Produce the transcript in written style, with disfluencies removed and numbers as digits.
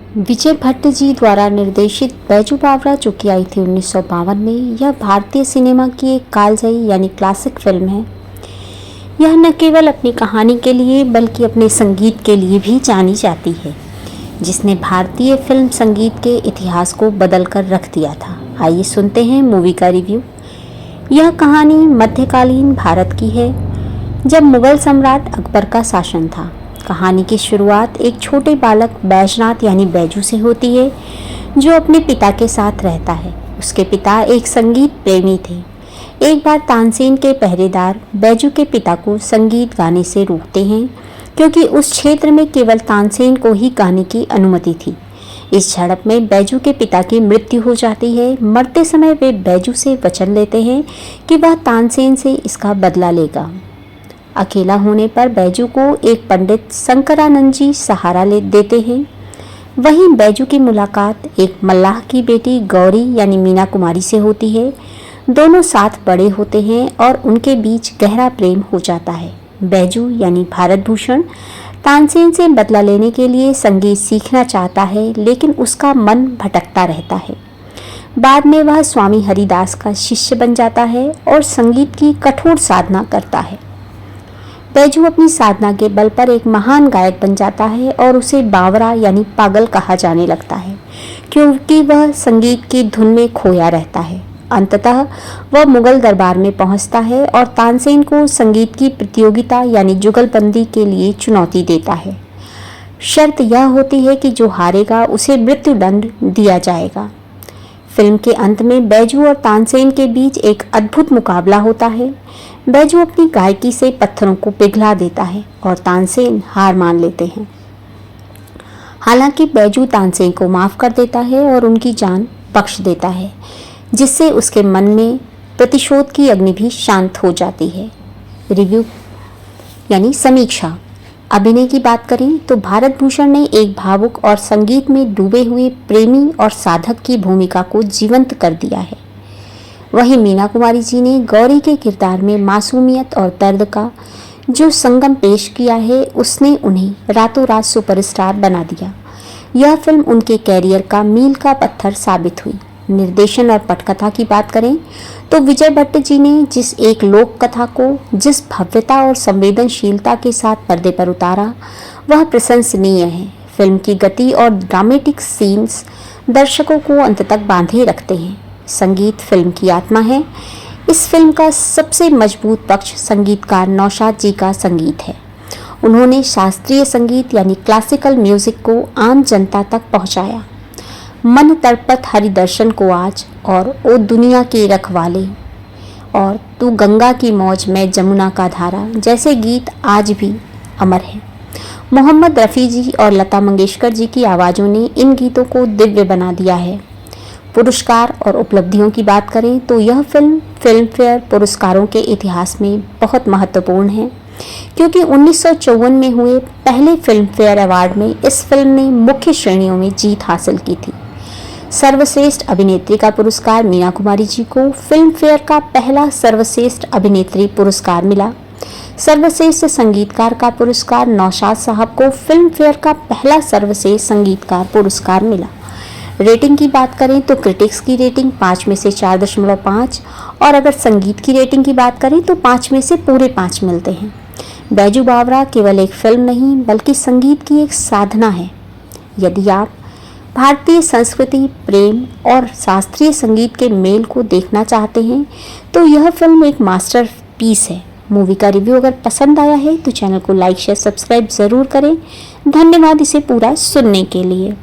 विजय भट्ट जी द्वारा निर्देशित बैजू बावरा जो कि आई थी 1952 में, यह भारतीय सिनेमा की एक कालजयी यानी क्लासिक फिल्म है। यह न केवल अपनी कहानी के लिए बल्कि अपने संगीत के लिए भी जानी जाती है, जिसने भारतीय फिल्म संगीत के इतिहास को बदल कर रख दिया था। आइए सुनते हैं मूवी का रिव्यू। यह कहानी मध्यकालीन भारत की है, जब मुगल सम्राट अकबर का शासन था। कहानी की शुरुआत एक छोटे बालक बैजनाथ यानी बैजू से होती है, जो अपने पिता के साथ रहता है। उसके पिता एक संगीत प्रेमी थे। एक बार तानसेन के पहरेदार बैजू के पिता को संगीत गाने से रोकते हैं, क्योंकि उस क्षेत्र में केवल तानसेन को ही गाने की अनुमति थी। इस झड़प में बैजू के पिता की मृत्यु हो जाती है। मरते समय वे बैजू से वचन लेते हैं कि वह तानसेन से इसका बदला लेगा। अकेला होने पर बैजू को एक पंडित शंकरानंद जी सहारा ले देते हैं। वहीं बैजू की मुलाकात एक मल्लाह की बेटी गौरी यानी मीना कुमारी से होती है। दोनों साथ बड़े होते हैं और उनके बीच गहरा प्रेम हो जाता है। बैजू यानी भारत भूषण तानसेन से बदला लेने के लिए संगीत सीखना चाहता है, लेकिन उसका मन भटकता रहता है। बाद में वह स्वामी हरिदास का शिष्य बन जाता है और संगीत की कठोर साधना करता है। बैजू अपनी साधना के बल पर एक महान गायक बन जाता है और उसे बावरा यानी पागल कहा जाने लगता है, क्योंकि वह संगीत की धुन में खोया रहता है। अंततः वह मुगल दरबार में पहुंचता है और तानसेन को संगीत की प्रतियोगिता यानी जुगलबंदी के लिए चुनौती देता है। शर्त यह होती है कि जो हारेगा उसे मृत्युदंड दिया जाएगा। फिल्म के अंत में बैजू और तानसेन के बीच एक अद्भुत मुकाबला होता है। बैजू अपनी गायकी से पत्थरों को पिघला देता है और तानसेन हार मान लेते हैं। हालांकि बैजू तानसेन को माफ कर देता है और उनकी जान बख्श देता है, जिससे उसके मन में प्रतिशोध की अग्नि भी शांत हो जाती है। रिव्यू यानी समीक्षा। अभिनय की बात करें तो भारत भूषण ने एक भावुक और संगीत में डूबे हुए प्रेमी और साधक की भूमिका को जीवंत कर दिया है। वहीं मीना कुमारी जी ने गौरी के किरदार में मासूमियत और दर्द का जो संगम पेश किया है, उसने उन्हें रातों रात सुपरस्टार बना दिया। यह फिल्म उनके कैरियर का मील का पत्थर साबित हुई। निर्देशन और पटकथा की बात करें तो विजय भट्ट जी ने जिस एक लोक कथा को जिस भव्यता और संवेदनशीलता के साथ पर्दे पर उतारा, वह प्रशंसनीय है। फिल्म की गति और ड्रामेटिक सीन्स दर्शकों को अंत तक बांधे रखते हैं। संगीत फिल्म की आत्मा है। इस फिल्म का सबसे मजबूत पक्ष संगीतकार नौशाद जी का संगीत है। उन्होंने शास्त्रीय संगीत यानी क्लासिकल म्यूजिक को आम जनता तक पहुंचाया। मन तड़पत हरिदर्शन को आज और ओ दुनिया के रखवाले और तू गंगा की मौज में जमुना का धारा जैसे गीत आज भी अमर हैं। मोहम्मद रफ़ी जी और लता मंगेशकर जी की आवाज़ों ने इन गीतों को दिव्य बना दिया है। पुरस्कार और उपलब्धियों की बात करें तो यह फिल्म फिल्मफेयर पुरस्कारों के इतिहास में बहुत महत्वपूर्ण है, क्योंकि 1954 में हुए पहले फिल्मफेयर अवार्ड में इस फिल्म ने मुख्य श्रेणियों में जीत हासिल की थी। सर्वश्रेष्ठ अभिनेत्री का पुरस्कार मीना कुमारी जी को, फिल्मफेयर का पहला सर्वश्रेष्ठ अभिनेत्री पुरस्कार मिला। सर्वश्रेष्ठ संगीतकार का पुरस्कार नौशाद साहब को, फिल्मफेयर का पहला सर्वश्रेष्ठ संगीतकार पुरस्कार मिला। रेटिंग की बात करें तो क्रिटिक्स की रेटिंग 5 में से 4.5 और अगर संगीत की रेटिंग की बात करें तो 5 में से पूरे 5 मिलते हैं। बैजू बावरा केवल एक फिल्म नहीं बल्कि संगीत की एक साधना है। यदि आप भारतीय संस्कृति, प्रेम और शास्त्रीय संगीत के मेल को देखना चाहते हैं तो यह फिल्म एक मास्टरपीस है। मूवी का रिव्यू अगर पसंद आया है तो चैनल को लाइक, शेयर, सब्सक्राइब ज़रूर करें। धन्यवाद इसे पूरा सुनने के लिए।